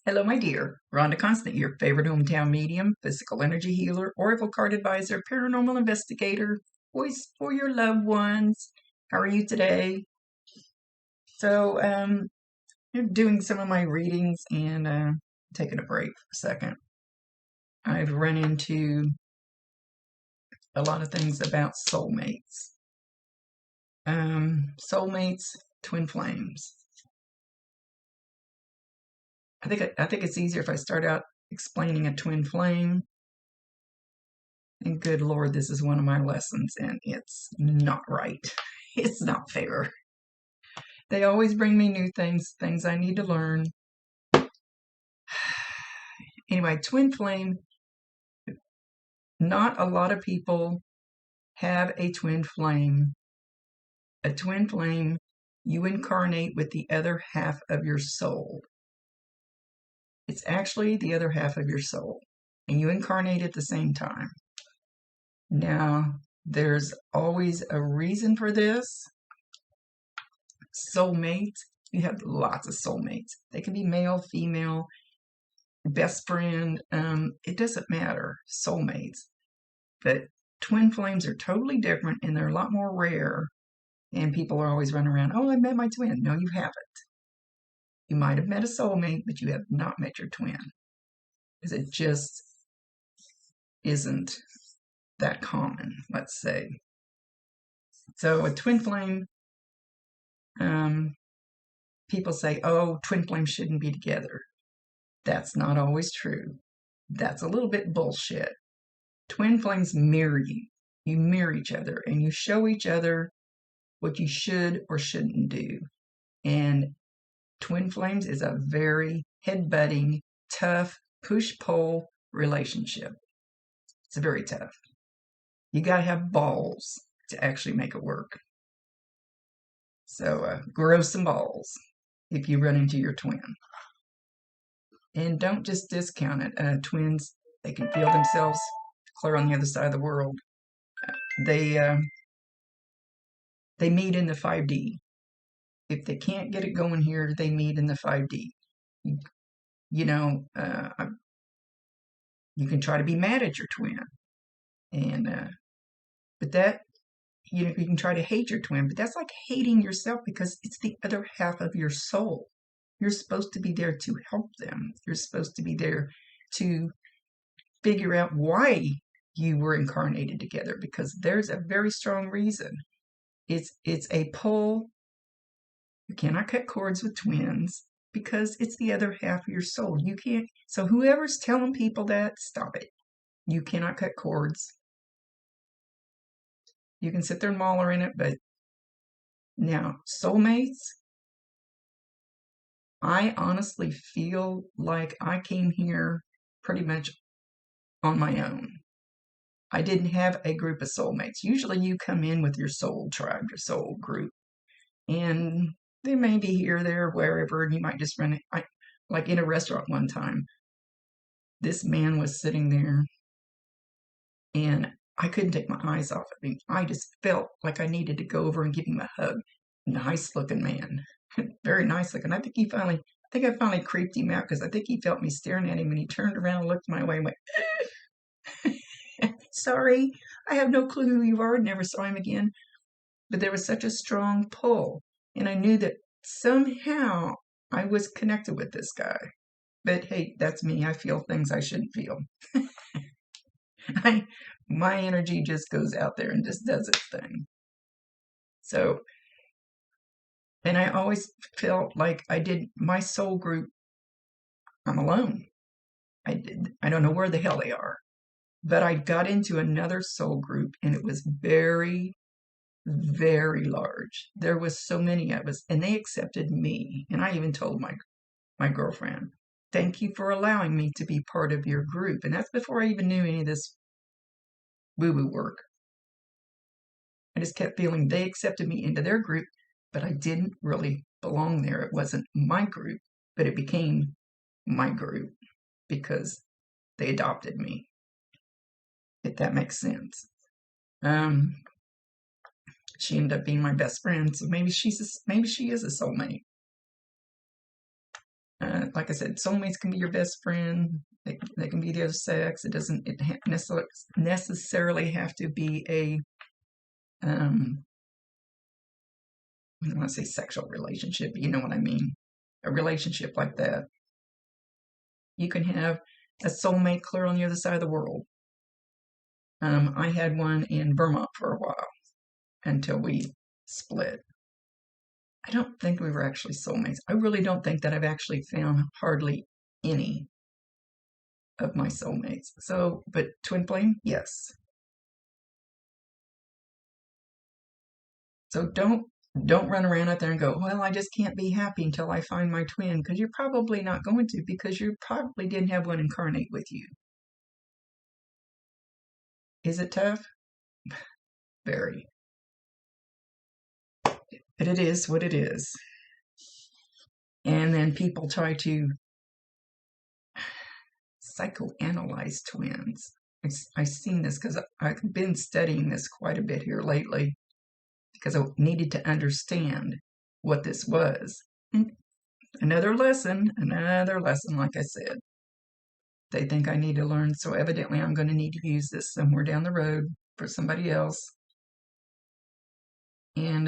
Hello, my dear. Rhonda Constant, your favorite hometown medium, physical energy healer, oracle card advisor, paranormal investigator, voice for your loved ones. How are you today? So, I'm doing some of my readings and taking a break for a second. I've run into a lot of things about soulmates. Soulmates, twin flames. I think it's easier if I start out explaining a twin flame. And good Lord, this is one of my lessons, and it's not right. It's not fair. They always bring me new things I need to learn. Anyway, twin flame, not a lot of people have a twin flame. A twin flame, you incarnate with the other half of your soul. It's actually the other half of your soul, and you incarnate at the same time. Now, there's always a reason for this. Soulmates, you have lots of soulmates. They can be male, female, best friend. It doesn't matter. Soulmates. But twin flames are totally different and they're a lot more rare. And people are always running around, oh, I met my twin. No, you haven't. You might have met a soulmate, but you have not met your twin. Because it just isn't that common, let's say. So a twin flame, people say, oh, twin flames shouldn't be together. That's not always true. That's a little bit bullshit. Twin flames mirror you. You mirror each other and you show each other what you should or shouldn't do. And twin flames is a very head-butting, tough, push-pull relationship. It's very tough. You got to have balls to actually make it work. So grow some balls if you run into your twin. And don't just discount it. Twins, they can feel themselves clear on the other side of the world. They meet in the 5D. If they can't get it going here, they meet in the 5D. You know, you can try to be mad at your twin, and but that, you can try to hate your twin, but that's like hating yourself because it's the other half of your soul. You're supposed to be there to help them. You're supposed to be there to figure out why you were incarnated together, because there's a very strong reason. It's a pull. You cannot cut cords with twins because it's the other half of your soul. You can't. So whoever's telling people that, stop it. You cannot cut cords. You can sit there and maul in it, but now soulmates, I honestly feel like I came here pretty much on my own. I didn't have a group of soulmates. Usually you come in with your soul tribe, your soul group, and they may be here, there, wherever, and you might just run it. Like in a restaurant one time, this man was sitting there, and I couldn't take my eyes off of him. I just felt like I needed to go over and give him a hug. Nice looking man, very nice looking. I think I finally creeped him out because I think he felt me staring at him, and he turned around and looked my way and went, sorry, I have no clue who you are. Never saw him again. But there was such a strong pull, and I knew that somehow I was connected with this guy. But hey, that's me. I feel things I shouldn't feel. My energy just goes out there and just does its thing. So, and I always felt like my soul group, I'm alone. I don't know where the hell they are. But I got into another soul group, and it was very, very large. There was so many of us, and they accepted me. And I even told my girlfriend, thank you for allowing me to be part of your group. And that's before I even knew any of this woo-woo work. I just kept feeling they accepted me into their group, but I didn't really belong there. It wasn't my group, but it became my group because they adopted me, if that makes sense. She ended up being my best friend, so maybe she is a soulmate. Like I said, soulmates can be your best friend. They can be the other sex. It doesn't necessarily have to be a I don't want to say sexual relationship, but you know what I mean. A relationship like that. You can have a soulmate clear on the other side of the world. I had one in Vermont for a while until we split. I don't think we were actually soulmates. I really don't think that I've actually found hardly any of my soulmates. So, but twin flame, yes. So don't run around out there and go, well, I just can't be happy until I find my twin, because you're probably not going to, because you probably didn't have one incarnate with you. Is it tough? Very. But it is what it is. And then people try to psychoanalyze twins. I've seen this because I've been studying this quite a bit here lately, because I needed to understand what this was. And another lesson, like I said. They think I need to learn, so evidently I'm going to need to use this somewhere down the road for somebody else. And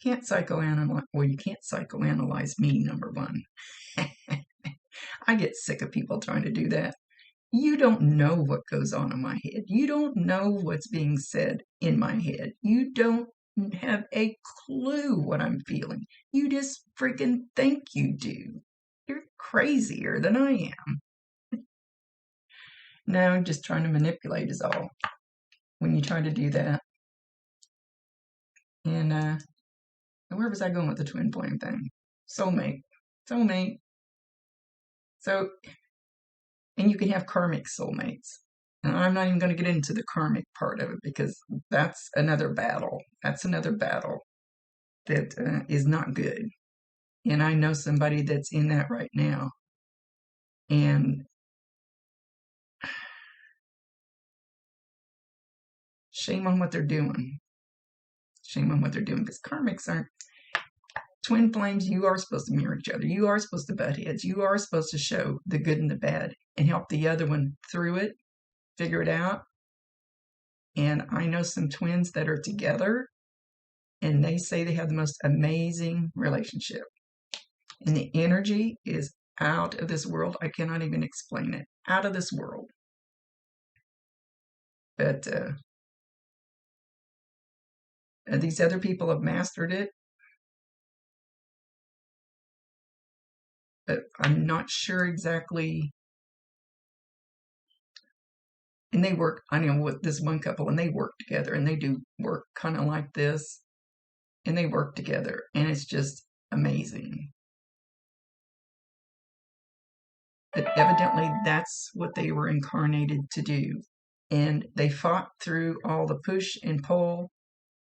can't psychoanalyze, well, you can't psychoanalyze me, number one. I get sick of people trying to do that. You don't know what goes on in my head. You don't know what's being said in my head. You don't have a clue what I'm feeling. You just freaking think you do. You're crazier than I am. No, I'm just trying to manipulate is all when you try to do that. And where was I going with the twin flame thing? Soulmate. Soulmate. So, and you can have karmic soulmates. And I'm not even going to get into the karmic part of it, because that's another battle. That's another battle that is not good. And I know somebody that's in that right now. And shame on what they're doing. Shame on what they're doing, because karmics aren't. Twin flames, you are supposed to mirror each other. You are supposed to butt heads. You are supposed to show the good and the bad and help the other one through it, figure it out. And I know some twins that are together, and they say they have the most amazing relationship. And the energy is out of this world. I cannot even explain it. Out of this world. But these other people have mastered it. But I'm not sure exactly. And they work, I know with this one couple, and they work together, and they do work kind of like this. And they work together, and it's just amazing. But evidently that's what they were incarnated to do. And they fought through all the push and pull,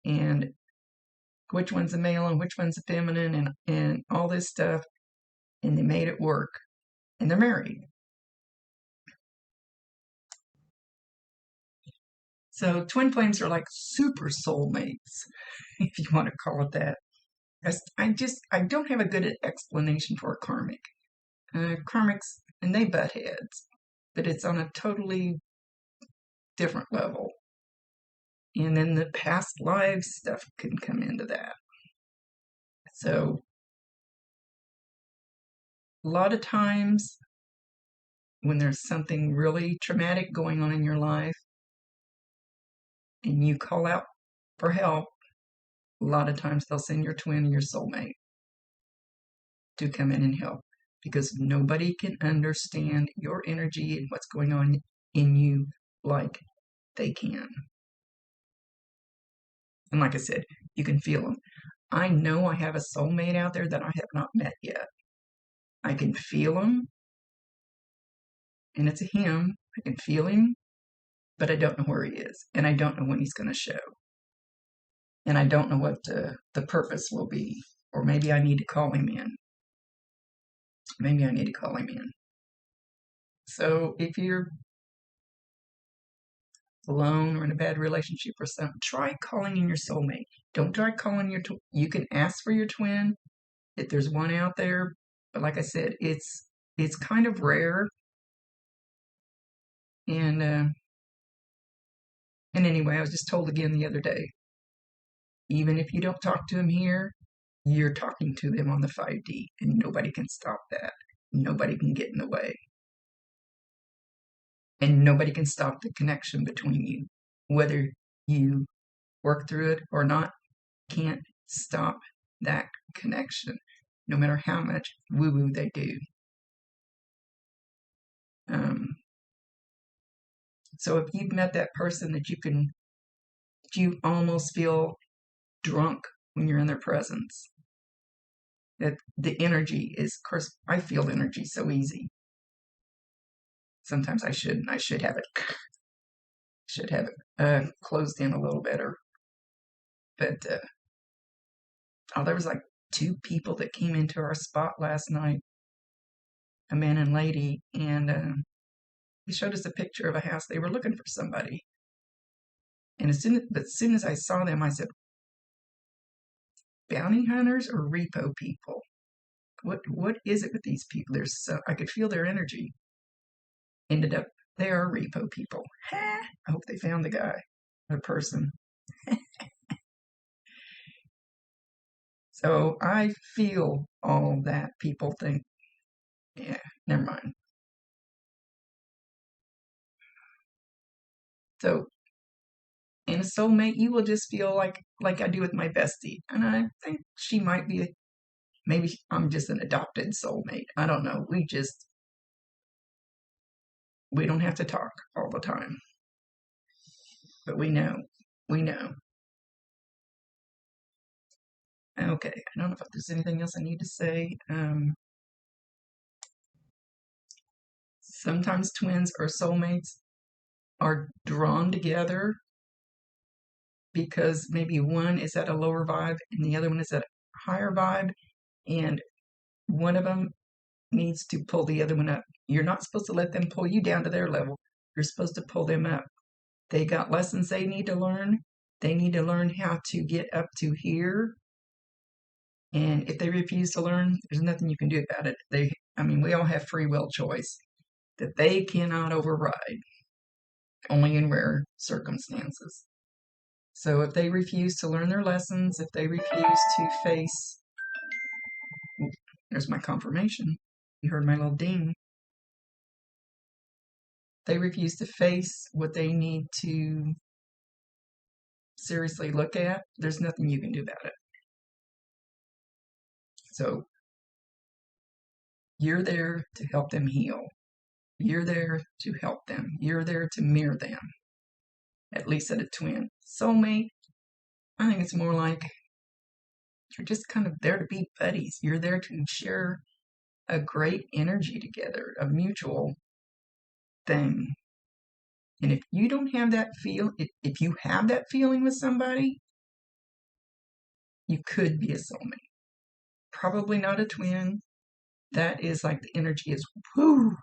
and which one's a male and which one's a feminine, and all this stuff. And they made it work. And they're married. So twin flames are like super soulmates, if you want to call it that. I don't have a good explanation for a karmic. Karmics, and they butt heads, but it's on a totally different level. And then the past lives stuff can come into that. So a lot of times when there's something really traumatic going on in your life and you call out for help, a lot of times they'll send your twin or your soulmate to come in and help, because nobody can understand your energy and what's going on in you like they can. And like I said, you can feel them. I know I have a soulmate out there that I have not met yet. I can feel him, and it's a him. I can feel him, but I don't know where he is, and I don't know when he's going to show. And I don't know what the purpose will be, or maybe I need to call him in. Maybe I need to call him in. So if you're alone or in a bad relationship or something, try calling in your soulmate. Don't try calling your you can ask for your twin if there's one out there, But like I said, it's kind of rare. And anyway, I was just told again the other day, even if you don't talk to them here, you're talking to them on the 5D, and nobody can stop that. Nobody can get in the way. And nobody can stop the connection between you. Whether you work through it or not, can't stop that connection, no matter how much woo-woo they do. So if you've met that person that you almost feel drunk when you're in their presence, that the energy is, of course, I feel energy so easy. Sometimes I shouldn't. I should have it closed in a little better. But there was like 2 people that came into our spot last night, a man and lady, and they showed us a picture of a house. They were looking for somebody, and as soon as I saw them, I said, "Bounty hunters or repo people? What is it with these people?" I could feel their energy. Ended up, they are repo people. I hope they found the guy, the person. So I feel all that people think, yeah, never mind. So in a soulmate, you will just feel like I do with my bestie. And I think she might be, maybe I'm just an adopted soulmate. I don't know. We don't have to talk all the time. But we know. Okay, I don't know if there's anything else I need to say. Sometimes twins or soulmates are drawn together because maybe one is at a lower vibe and the other one is at a higher vibe, and one of them needs to pull the other one up. You're not supposed to let them pull you down to their level. You're supposed to pull them up. They got lessons they need to learn. They need to learn how to get up to here. And if they refuse to learn, there's nothing you can do about it. We all have free will choice that they cannot override, only in rare circumstances. So if they refuse to learn their lessons, if they refuse to face, there's my confirmation. You heard my little ding. They refuse to face what they need to seriously look at, there's nothing you can do about it. So you're there to help them heal. You're there to help them. You're there to mirror them. At least at a twin. Soulmate, I think it's more like you're just kind of there to be buddies. You're there to share a great energy together, a mutual thing. And if you don't have that if you have that feeling with somebody, you could be a soulmate. Probably not a twin. That is like the energy is whoo,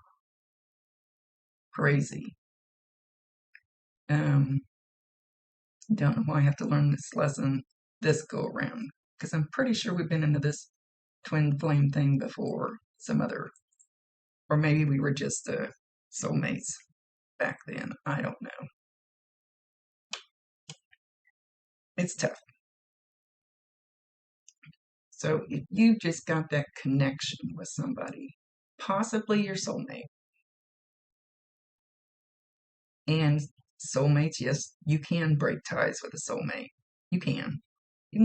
crazy. Don't know why I have to learn this lesson this go around, because I'm pretty sure we've been into this twin flame thing before, or maybe we were just soulmates back then. I don't know. It's tough. So if you just got that connection with somebody, possibly your soulmate, and soulmates, yes, you can break ties with a soulmate. You can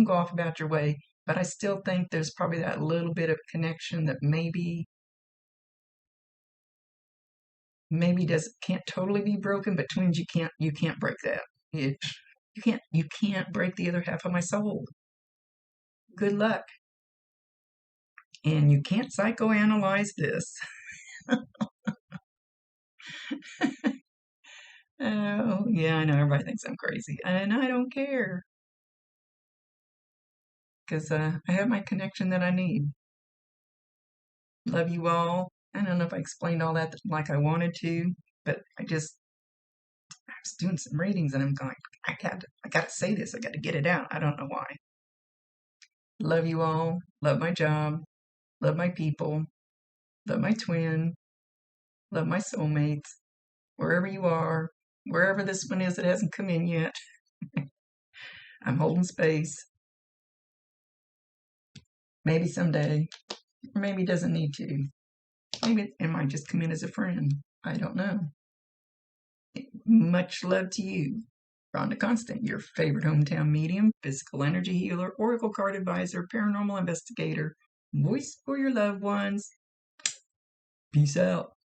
go off about your way, but I still think there's probably that little bit of connection that maybe can't totally be broken, but twins, you can't break that. You can't break the other half of my soul. Good luck. And you can't psychoanalyze this. Oh, yeah, I know everybody thinks I'm crazy, and I don't care, because I have my connection that I need. Love you all. I don't know if I explained all that like I wanted to, but I was doing some readings and I'm going, I got to say this. I got to get it out. I don't know why. Love you all. Love my job. Love my people. love my twin, love my soulmates, wherever you are, wherever this one is that hasn't come in yet. I'm holding space. Maybe someday, or maybe it doesn't need to. Maybe it might just come in as a friend. I don't know. Much love to you. Rhonda Constant, your favorite hometown medium, physical energy healer, oracle card advisor, paranormal investigator, voice for your loved ones. Peace out.